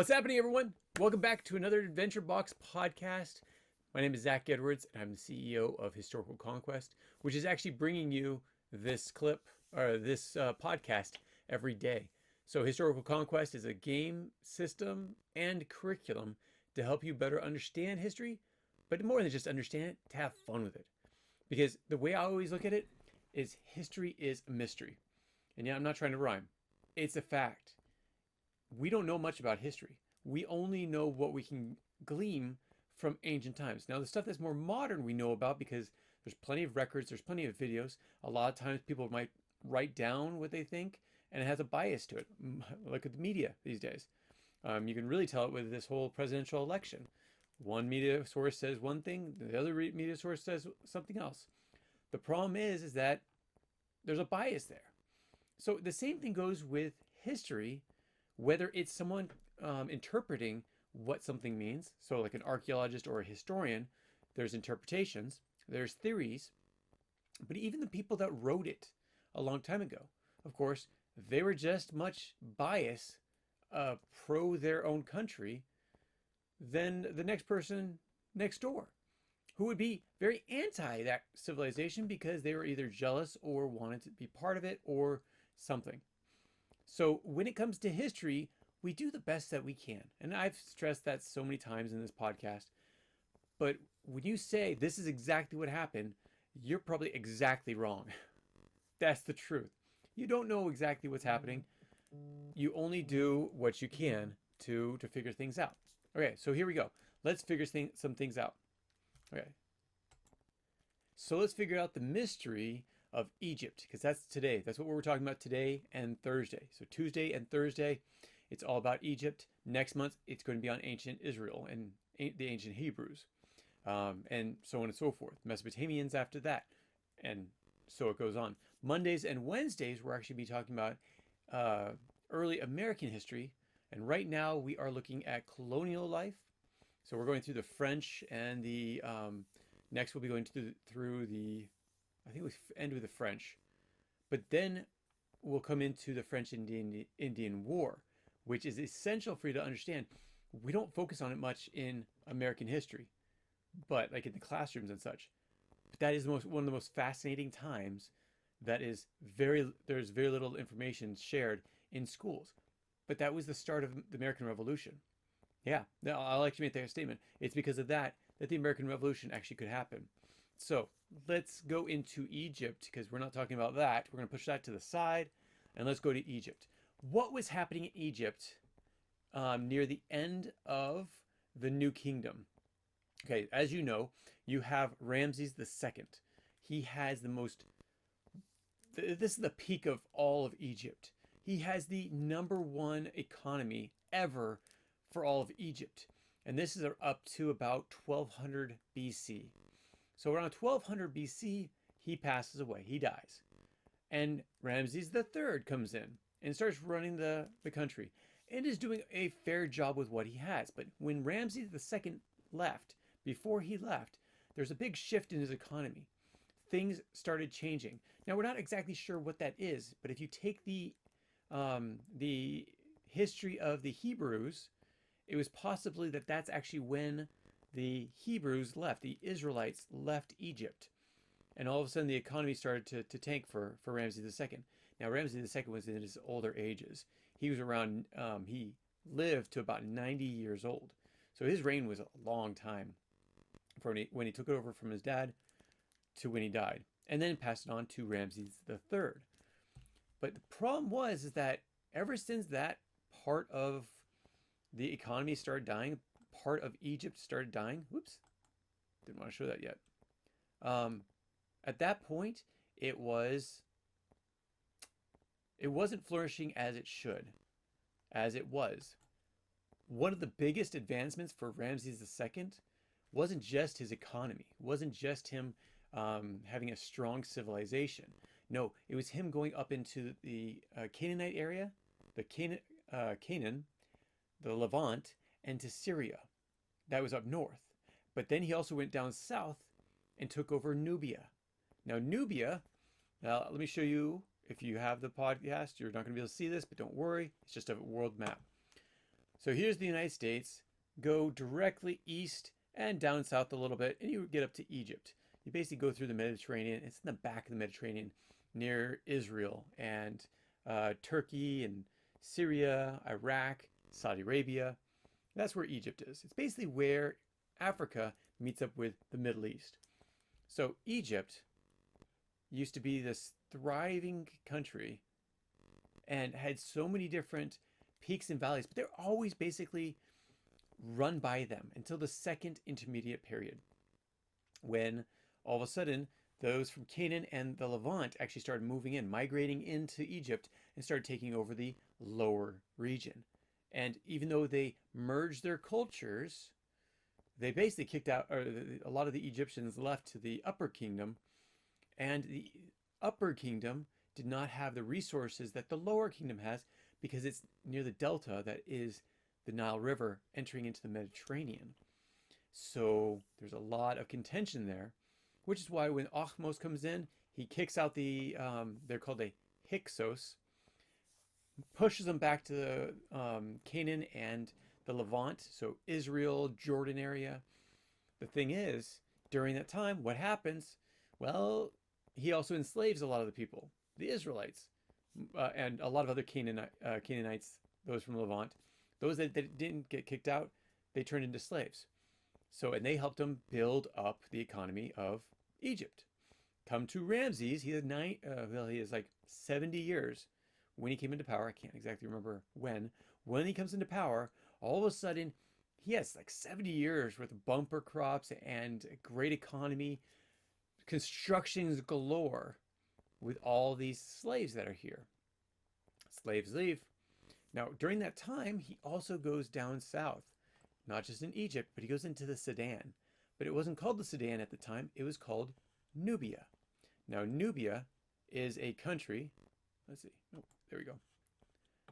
What's happening, everyone? Welcome back to another Adventure Box podcast. My name is Zach Edwards, and I'm the CEO of Historical Conquest, which is actually bringing you this clip or this podcast every day. So Historical Conquest is a game system and curriculum to help you better understand history, but more than just understand it, to have fun with it. Because the way I always look at it is history is a mystery. And yeah, I'm not trying to rhyme. It's a fact. We don't know much about history. We only know what we can glean from ancient times. Now, the stuff that's more modern we know about because there's plenty of records, there's plenty of videos. A lot of times people might write down what they think, and it has a bias to it. Look at the media these days. You can really tell it with this whole presidential election. One media source says one thing, the other media source says something else. The problem is that there's a bias there. So the same thing goes with history, whether it's someone interpreting what something means. So like an archaeologist or a historian, there's interpretations, there's theories, but even the people that wrote it a long time ago, of course, they were just much biased pro their own country than the next person next door, who would be very anti that civilization because they were either jealous or wanted to be part of it or something. So when it comes to history, we do the best that we can. And I've stressed that so many times in this podcast. But when you say this is exactly what happened, you're probably exactly wrong. That's the truth. You don't know exactly what's happening. You only do what you can to figure things out. Okay, so here we go. Let's figure some things out. Okay. So let's figure out the mystery of Egypt, because that's today. That's what we're talking about today and Thursday. So Tuesday and Thursday, it's all about Egypt. Next month, it's going to be on ancient Israel and the ancient Hebrews, and so on and so forth. Mesopotamians after that, and so it goes on. Mondays and Wednesdays, we're actually be talking about early American history, and right now we are looking at colonial life. So we're going through the French and the next we'll be going through the, I think we end with the French, but then we'll come into the French-Indian War, which is essential for you to understand. We don't focus on it much in American history, but like in the classrooms and such. But that is one of the most fascinating times. There's very little information shared in schools, but that was the start of the American Revolution. Yeah, I'll actually make that statement. It's because of that the American Revolution actually could happen. So let's go into Egypt, because we're not talking about that. We're going to push that to the side, and let's go to Egypt. What was happening in Egypt near the end of the New Kingdom? Okay, as you know, you have Ramses II. He has this is the peak of all of Egypt. He has the #1 economy ever for all of Egypt. And this is up to about 1200 BC. So around 1200 BC, he passes away. He dies. And Ramses III comes in and starts running the country and is doing a fair job with what he has. But when Ramses II left, before he left, there's a big shift in his economy. Things started changing. Now, we're not exactly sure what that is, but if you take the history of the Hebrews, it was possibly that's actually when the Hebrews left, the Israelites left Egypt. And all of a sudden the economy started to tank for Ramses II. Now Ramses II was in his older ages. He was around, he lived to about 90 years old. So his reign was a long time from when he took it over from his dad to when he died. And then passed it on to Ramses III. But the problem is that ever since that part of the economy started dying, part of Egypt started dying. Whoops, didn't want to show that yet. At that point, it wasn't flourishing as it should, as it was. One of the biggest advancements for Ramses II wasn't just his economy, wasn't just him having a strong civilization. No, it was him going up into the Canaanite area, the Canaan, the Levant, and to Syria. That was up north. But then he also went down south and took over Nubia. Now Nubia, let me show you, if you have the podcast, you're not going to be able to see this, but don't worry, it's just a world map. So here's the United States. Go directly east and down south a little bit, and you get up to Egypt. You basically go through the Mediterranean. It's in the back of the Mediterranean near Israel and Turkey and Syria, Iraq, Saudi Arabia. That's where Egypt is. It's basically where Africa meets up with the Middle East. So Egypt used to be this thriving country and had so many different peaks and valleys, but they're always basically run by them until the Second Intermediate Period, when all of a sudden those from Canaan and the Levant actually started moving in, migrating into Egypt, and started taking over the lower region. And even though they merged their cultures, they basically kicked out, or a lot of the Egyptians left to the Upper Kingdom, and the Upper Kingdom did not have the resources that the Lower Kingdom has because it's near the delta that is the Nile River entering into the Mediterranean. So there's a lot of contention there, which is why when Ahmose comes in, he kicks out the, they're called the Hyksos, pushes them back to Canaan and the Levant, so Israel, Jordan area. The thing is, during that time, what happens? Well, he also enslaves a lot of the people, the Israelites, and a lot of other Canaanites, those from Levant. Those that didn't get kicked out, they turned into slaves. So, and they helped him build up the economy of Egypt. Come to Ramses, he is like 70 years when he came into power. I can't exactly remember when. When he comes into power, all of a sudden, he has like 70 years worth of bumper crops and a great economy, constructions galore with all these slaves that are here. Slaves leave. Now, during that time, he also goes down south, not just in Egypt, but he goes into the Sudan. But it wasn't called the Sudan at the time. It was called Nubia. Now, Nubia is a country. Let's see. Oh, there we go.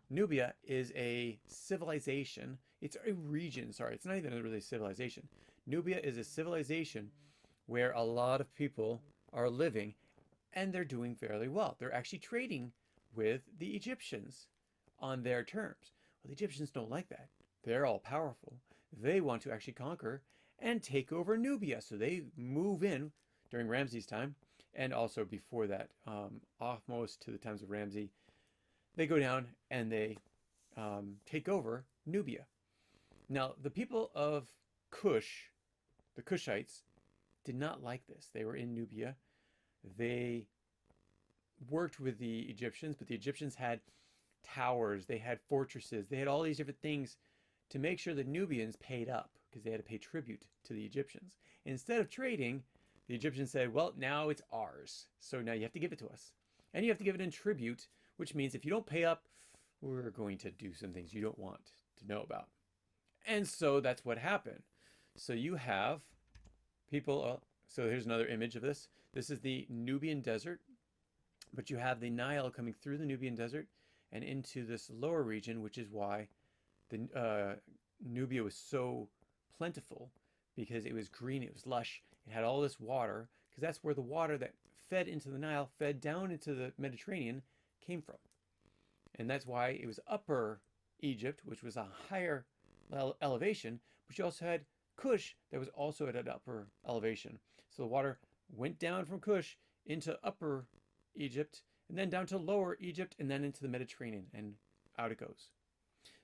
Nubia is a civilization. It's a region. Sorry, it's not even really a civilization. Nubia is a civilization where a lot of people are living, and they're doing fairly well. They're actually trading with the Egyptians on their terms. Well, the Egyptians don't like that. They're all powerful. They want to actually conquer and take over Nubia. So they move in during Ramses' time, and also before that, almost to the times of Ramses. They go down and they take over Nubia. Now, the people of Kush, the Kushites, did not like this. They were in Nubia. They worked with the Egyptians, but the Egyptians had towers, they had fortresses, they had all these different things to make sure the Nubians paid up because they had to pay tribute to the Egyptians. Instead of trading, the Egyptians said, well, now it's ours. So now you have to give it to us. And you have to give it in tribute, which means if you don't pay up, we're going to do some things you don't want to know about. And so that's what happened. So you have people, so here's another image of this. This is the Nubian desert, but you have the Nile coming through the Nubian desert and into this lower region, which is why the Nubia was so plentiful, because it was green, it was lush, it had all this water, because that's where the water that fed into the Nile, fed down into the Mediterranean, came from. And that's why it was Upper Egypt, which was a higher elevation, but you also had Kush that was also at an upper elevation. So the water went down from Kush into Upper Egypt, and then down to Lower Egypt, and then into the Mediterranean, and out it goes.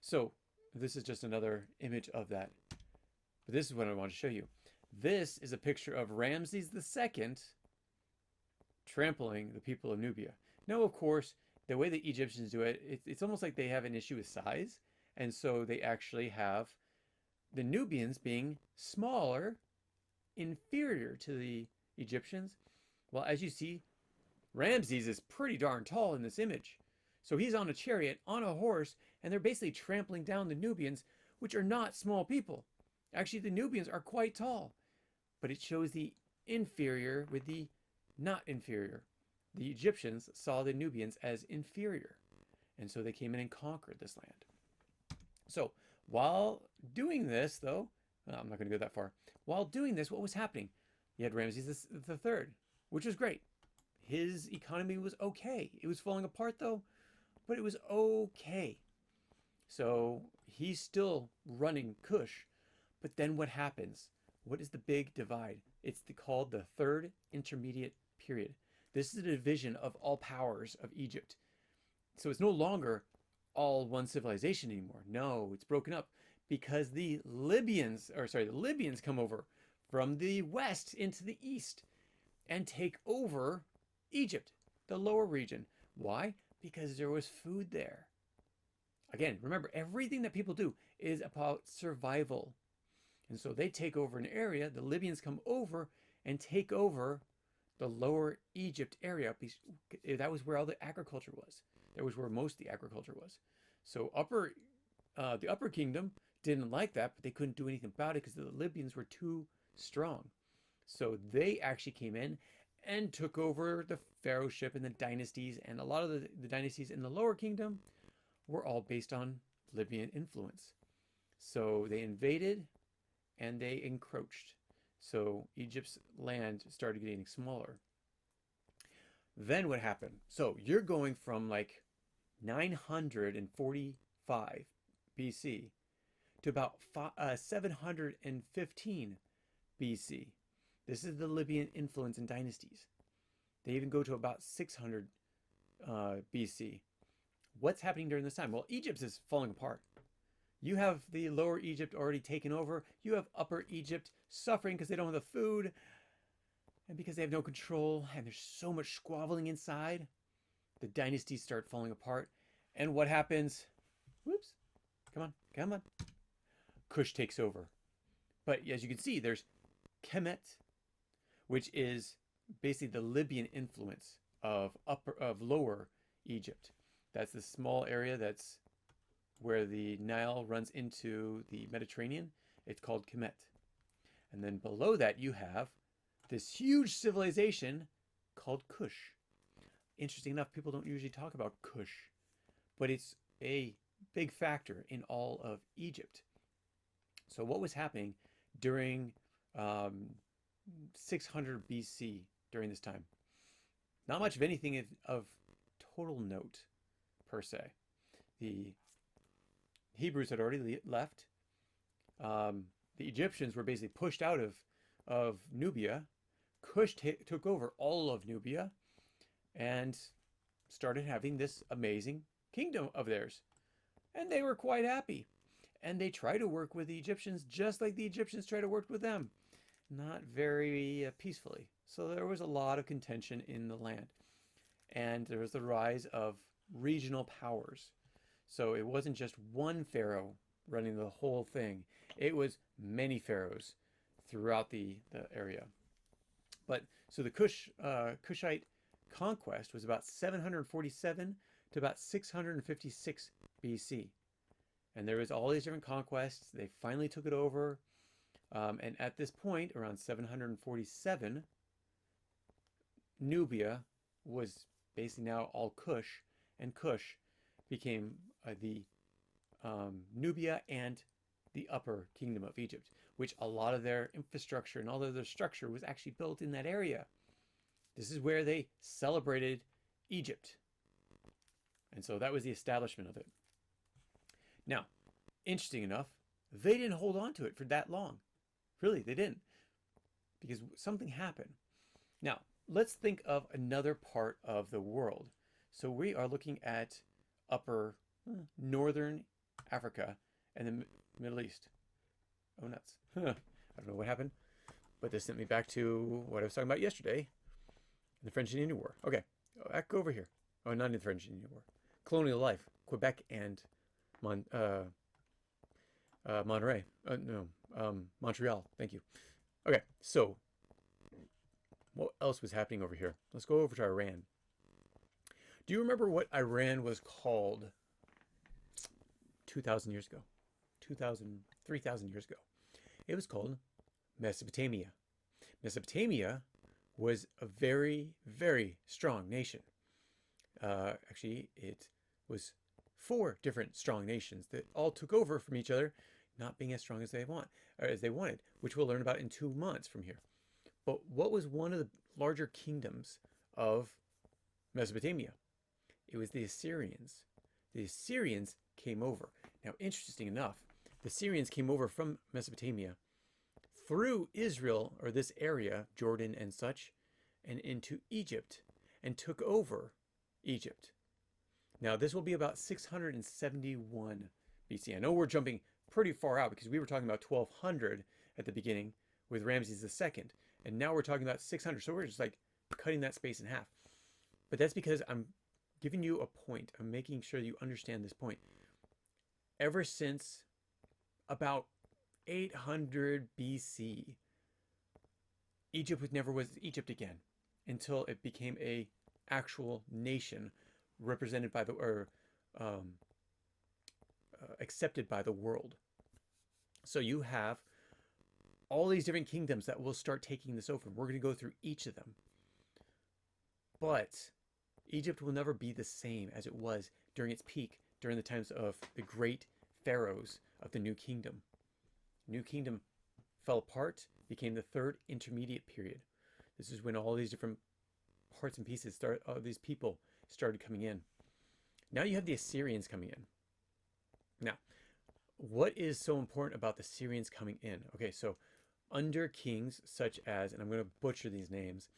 So this is just another image of that. But this is what I want to show you. This is a picture of Ramses II trampling the people of Nubia. Now, of course, the way the Egyptians do it, it's almost like they have an issue with size. And so they actually have the Nubians being smaller, inferior to the Egyptians. Well, as you see, Ramses is pretty darn tall in this image. So he's on a chariot, on a horse, and they're basically trampling down the Nubians, which are not small people. Actually, the Nubians are quite tall. But it shows the inferior with the not inferior. The Egyptians saw the Nubians as inferior. And so they came in and conquered this land. So while doing this, though, I'm not going to go that far. While doing this, what was happening? You had Ramses III, which was great. His economy was okay. It was falling apart, though, but it was okay. So he's still running Kush. But then what happens? What is the big divide? It's called the Third Intermediate Period. This is a division of all powers of Egypt. So it's no longer all one civilization anymore. No, it's broken up because the Libyans come over from the west into the east and take over Egypt, the lower region. Why? Because there was food there. Again, remember, everything that people do is about survival. And so they take over an area, the Libyans come over and take over the lower Egypt area. That was where all the agriculture was. That was where most of the agriculture was. So the upper kingdom didn't like that, but they couldn't do anything about it because the Libyans were too strong. So they actually came in and took over the pharaohship and the dynasties, and a lot of the dynasties in the lower kingdom were all based on Libyan influence. So they invaded and they encroached. So Egypt's land started getting smaller. Then what happened? So you're going from like 945 BC to about 715 BC. This is the Libyan influence in dynasties. They even go to about 600 BC. What's happening during this time? Well, Egypt is falling apart. You have the lower Egypt already taken over. You have upper Egypt suffering because they don't have the food and because they have no control, and there's so much squabbling inside. The dynasties start falling apart. And what happens? Whoops. Come on. Kush takes over. But as you can see, there's Kemet, which is basically the Libyan influence of lower Egypt. That's the small area that's where the Nile runs into the Mediterranean. It's called Kemet. And then below that you have this huge civilization called Kush. Interesting enough, people don't usually talk about Kush, but it's a big factor in all of Egypt. So what was happening during 600 BC during this time? Not much of anything of total note, per se. The Hebrews had already left. The Egyptians were basically pushed out of Nubia. Kush took over all of Nubia and started having this amazing kingdom of theirs. And they were quite happy. And they tried to work with the Egyptians just like the Egyptians tried to work with them. Not very peacefully. So there was a lot of contention in the land. And there was the rise of regional powers. So it wasn't just one pharaoh running the whole thing. It was many pharaohs throughout the area. But so the Kushite conquest was about 747 to about 656 BC. And there was all these different conquests. They finally took it over. And at this point, around 747, Nubia was basically now all Kush, and Kush became the Nubia and the upper kingdom of Egypt, which a lot of their infrastructure and all of their structure was actually built in that area. This is where they celebrated Egypt. And so that was the establishment of it. Now, interesting enough, they didn't hold on to it for that long. Really, they didn't. Because something happened. Now, let's think of another part of the world. So we are looking at upper northern Africa and the Middle East. Oh, nuts. I don't know what happened, but this sent me back to what I was talking about yesterday, the French and Indian War. Okay, back over here. Oh, not in the French and Indian War. Colonial life, Quebec and Montreal. Thank you. Okay, so what else was happening over here? Let's go over to Iran. Do you remember what Iran was called 2,000 years ago? 3,000 years ago. It was called Mesopotamia. Mesopotamia was a very, very strong nation. Actually, it was 4 different strong nations that all took over from each other, not being as strong as they wanted, which we'll learn about in 2 months from here. But what was one of the larger kingdoms of Mesopotamia? It was the Assyrians. The Assyrians came over. Now, interesting enough, the Syrians came over from Mesopotamia through Israel, or this area, Jordan and such, and into Egypt, and took over Egypt. Now, this will be about 671 BC. I know we're jumping pretty far out because we were talking about 1200 at the beginning with Ramses II, and now we're talking about 600. So we're just like cutting that space in half. But that's because I'm giving you a point. I'm making sure you understand this point. Ever since about 800 BC, Egypt never was Egypt again until it became a actual nation represented by the accepted by the world. So you have all these different kingdoms that will start taking this over. We're going to go through each of them. But Egypt will never be the same as it was during its peak, during the times of the great pharaohs of the New Kingdom. New Kingdom fell apart, became the third intermediate period. This is when all these different parts and pieces these people started coming in. Now you have the Assyrians coming in. Now, what is so important about the Assyrians coming in? Okay, so under kings such as, and I'm going to butcher these names,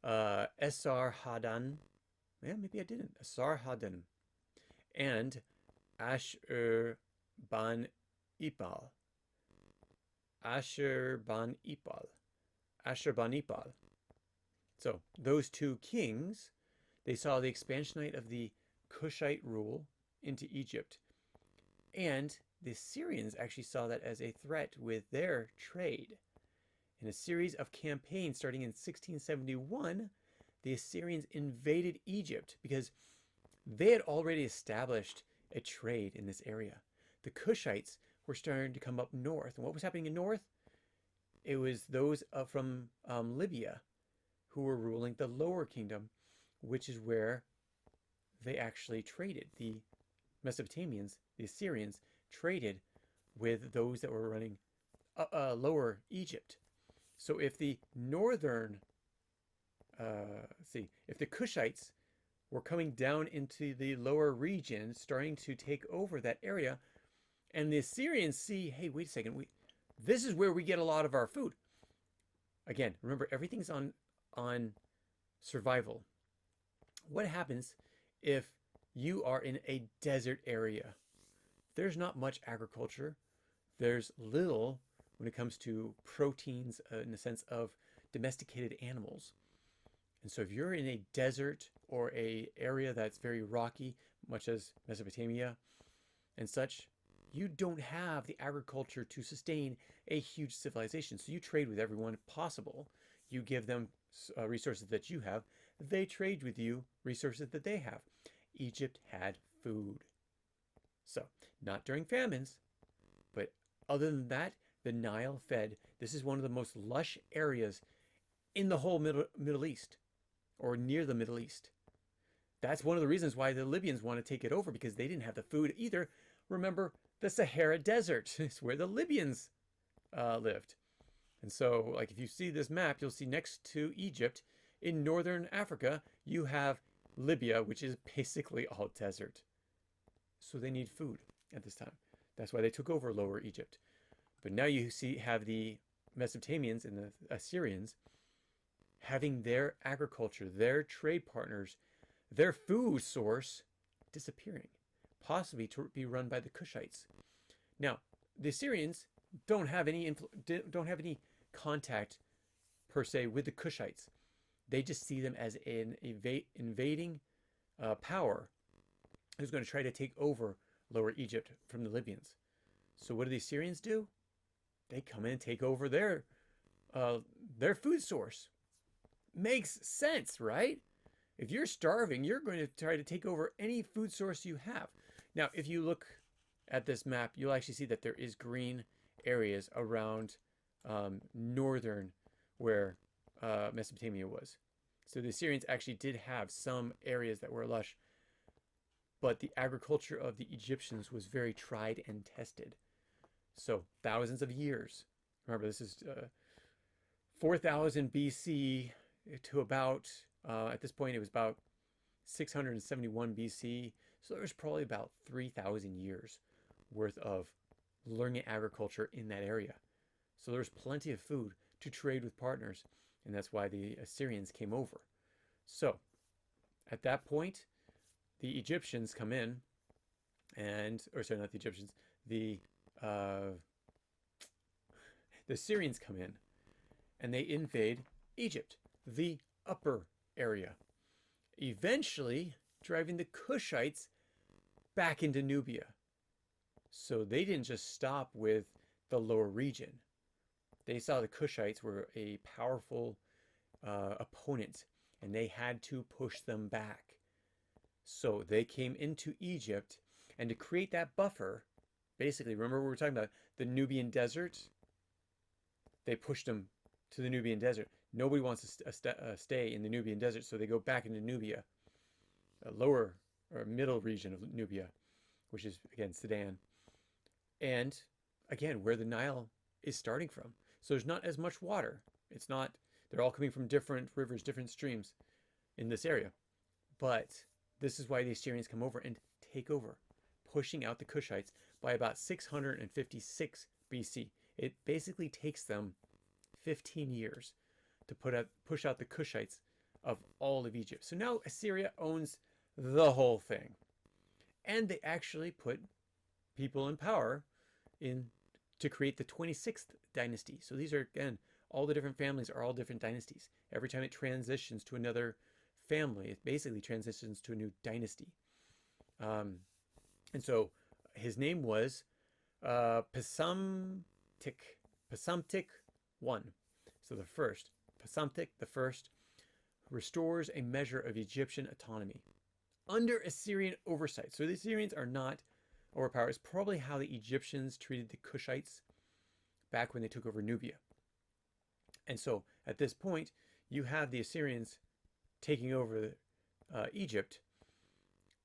Esarhaddon, yeah, maybe I didn't, Esarhaddon, and Ashurbanipal. Ashurbanipal. So those two kings, they saw the expansionite of the Kushite rule into Egypt. And the Assyrians actually saw that as a threat with their trade. In a series of campaigns starting in 1671, the Assyrians invaded Egypt because they had already established a trade in this area. The Kushites were starting to come up north. And what was happening in north? It was those from Libya who were ruling the lower kingdom, which is where they actually traded. The Mesopotamians, the Assyrians, traded with those that were running lower Egypt. So if the northern, if the Kushites were coming down into the lower region, starting to take over that area, and the Assyrians see, hey, wait a second, this is where we get a lot of our food. Again, remember, everything's on survival. What happens if you are in a desert area? There's not much agriculture. There's little when it comes to proteins in the sense of domesticated animals. And so if you're in a desert or a area that's very rocky, much as Mesopotamia and such, you don't have the agriculture to sustain a huge civilization. So you trade with everyone possible. You give them resources that you have. They trade with you resources that they have. Egypt had food. So, not during famines, but other than that, the Nile fed. This is one of the most lush areas in the whole Middle East, or near the Middle East. That's one of the reasons why the Libyans want to take it over, because they didn't have the food either. Remember, the Sahara Desert is where the Libyans lived. And so, like, if you see this map, you'll see next to Egypt, in northern Africa, you have Libya, which is basically all desert. So they need food at this time. That's why they took over Lower Egypt. But now you have the Mesopotamians and the Assyrians having their agriculture, their trade partners, their food source disappearing, possibly to be run by the Kushites. Now, the Assyrians don't have any contact per se with the Kushites. They just see them as an invading power who's going to try to take over Lower Egypt from the Libyans. So what do the Assyrians do? They come in and take over their food source. Makes sense, right? If you're starving, you're going to try to take over any food source you have. Now, if you look at this map, you'll actually see that there is green areas around northern where Mesopotamia was. So the Assyrians actually did have some areas that were lush, but the agriculture of the Egyptians was very tried and tested. So thousands of years. Remember, this is 4000 BC to about, at this point, it was about 671 BC. So there was probably about 3,000 years worth of learning agriculture in that area. So there's plenty of food to trade with partners, and that's why the Assyrians came over. So at that point, the Egyptians come in, or sorry, not the Egyptians, the Assyrians come in, and they invade Egypt, the upper area, eventually driving the Kushites back into Nubia. So they didn't just stop with the lower region. They saw the Kushites were a powerful opponent, and they had to push them back. So they came into Egypt, and to create that buffer, basically, remember we were talking about the Nubian desert? They pushed them to the Nubian desert. Nobody wants to stay in the Nubian desert, so they go back into Nubia, a lower or middle region of Nubia, which is, again, Sudan. And, again, where the Nile is starting from. So there's not as much water. It's not, they're all coming from different rivers, different streams in this area. But this is why the Assyrians come over and take over, pushing out the Kushites by about 656 BC. It basically takes them 15 years to push out the Kushites of all of Egypt. So now Assyria owns the whole thing. And they actually put people in power to create the 26th dynasty. So these are, again, all the different families are all different dynasties. Every time it transitions to another family, it basically transitions to a new dynasty. And so his name was Psamtik I. So the first, Psamtik the first, restores a measure of Egyptian autonomy under Assyrian oversight. So the Assyrians are not overpowered. It's probably how the Egyptians treated the Kushites back when they took over Nubia. And so at this point, you have the Assyrians taking over Egypt,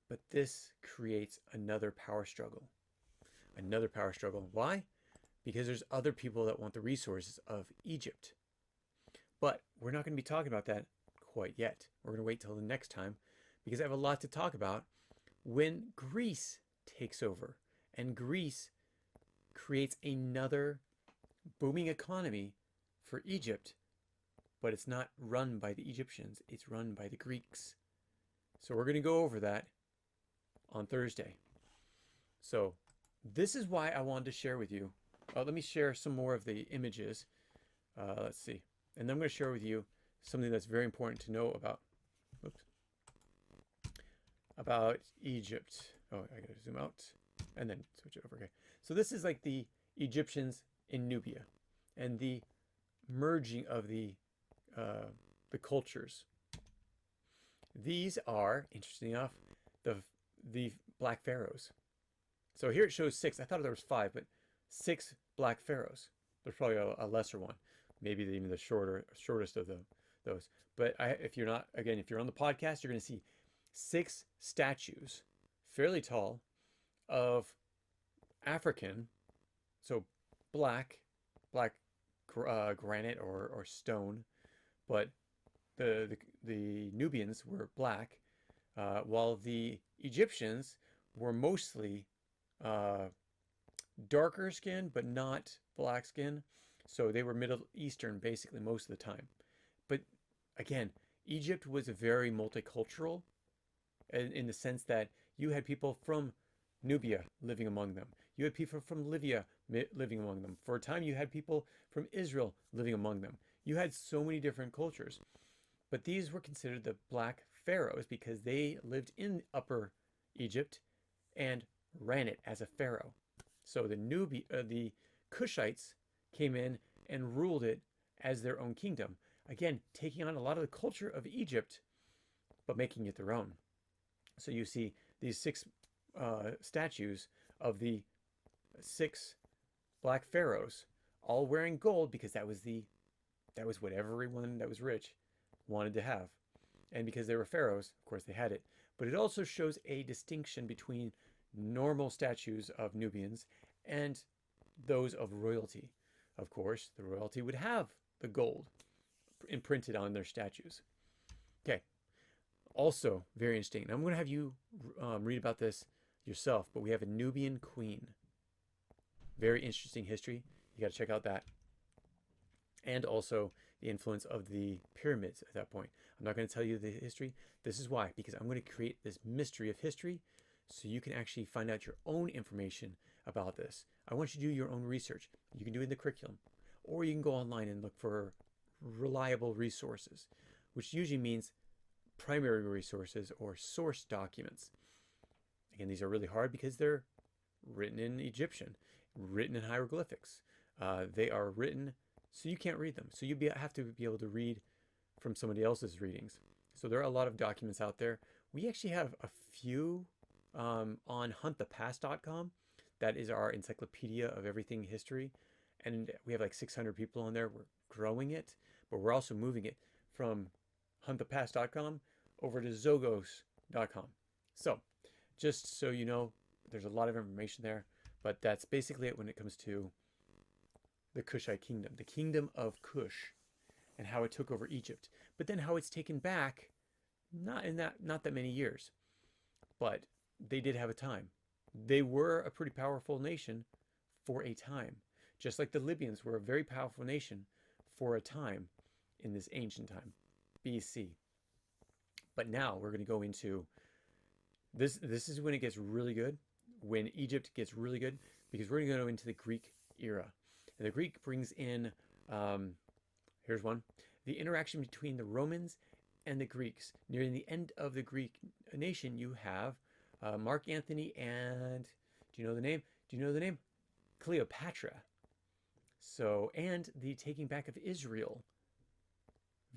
but this creates another power struggle. Another power struggle. Why? Because there's other people that want the resources of Egypt. But we're not going to be talking about that quite yet. We're going to wait till the next time, because I have a lot to talk about when Greece takes over, and Greece creates another booming economy for Egypt, but it's not run by the Egyptians, it's run by the Greeks. So we're going to go over that on Thursday. So this is why I wanted to share with you. Let me share some more of the images. Let's see. And then I'm going to share with you something that's very important to know about Egypt. Oh, I got to zoom out and then switch it over. Okay. So this is like the Egyptians in Nubia and the merging of the cultures. These are, interesting enough, the black pharaohs. So here it shows 6. I thought there was 5, but 6 black pharaohs. There's probably a lesser one, maybe even the shortest of those. But if you're on the podcast, you're going to see 6 statues, fairly tall, of African, so black granite or stone, but the Nubians were black, while the Egyptians were mostly darker skin, but not black skin. So they were Middle Eastern basically most of the time. But again, Egypt was very multicultural in the sense that you had people from Nubia living among them. You had people from Libya living among them. For a time, you had people from Israel living among them. You had so many different cultures. But these were considered the black pharaohs because they lived in Upper Egypt and ran it as a pharaoh. So the Kushites came in and ruled it as their own kingdom. Again, taking on a lot of the culture of Egypt, but making it their own. So you see these 6 statues of the 6 black pharaohs, all wearing gold because that was what everyone that was rich wanted to have. And because they were pharaohs, of course they had it. But it also shows a distinction between normal statues of Nubians and those of royalty. Of course, the royalty would have the gold imprinted on their statues. Okay. Also, very interesting. I'm going to have you read about this yourself, but we have a Nubian queen. Very interesting history. You got to check out that. And also the influence of the pyramids at that point. I'm not going to tell you the history. This is why, because I'm going to create this mystery of history so you can actually find out your own information about this. I want you to do your own research. You can do it in the curriculum, or you can go online and look for reliable resources, which usually means primary resources or source documents. Again, these are really hard because they're written in Egyptian, written in hieroglyphics. They are written so you can't read them. So you have to be able to read from somebody else's readings. So there are a lot of documents out there. We actually have a few on huntthepast.com. That is our encyclopedia of everything history. And we have like 600 people on there. We're growing it, but we're also moving it from huntthepast.com over to zogos.com. So just so you know, there's a lot of information there, but that's basically it when it comes to the Kushite kingdom, the kingdom of Kush, and how it took over Egypt, but then how it's taken back, not that many years, but they did have a time. They were a pretty powerful nation for a time, just like the Libyans were a very powerful nation for a time in this ancient time, BC. But now we're going to go into this. This is when it gets really good, when Egypt gets really good, because we're going to go into the Greek era. And the Greek brings in, here's one, the interaction between the Romans and the Greeks. Near the end of the Greek nation, you have Mark Antony and, do you know the name? Cleopatra. So, and the taking back of Israel.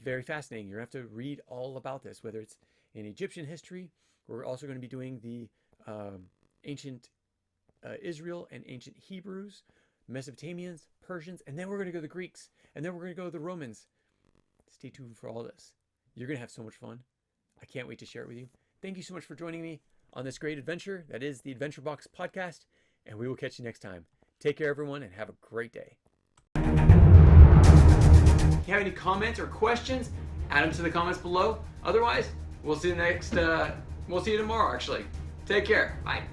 Very fascinating. You're going to have to read all about this, whether it's in Egyptian history. We're also going to be doing the ancient Israel and ancient Hebrews, Mesopotamians, Persians, and then we're going to go to the Greeks, and then we're going to go to the Romans. Stay tuned for all this. You're going to have so much fun. I can't wait to share it with you. Thank you so much for joining me on this great adventure that is the Adventure Box podcast, and we will catch you next time. Take care, everyone, and have a great day. If you have any comments or questions, add them to the comments below. Otherwise, we'll see you tomorrow, actually. Take care. Bye.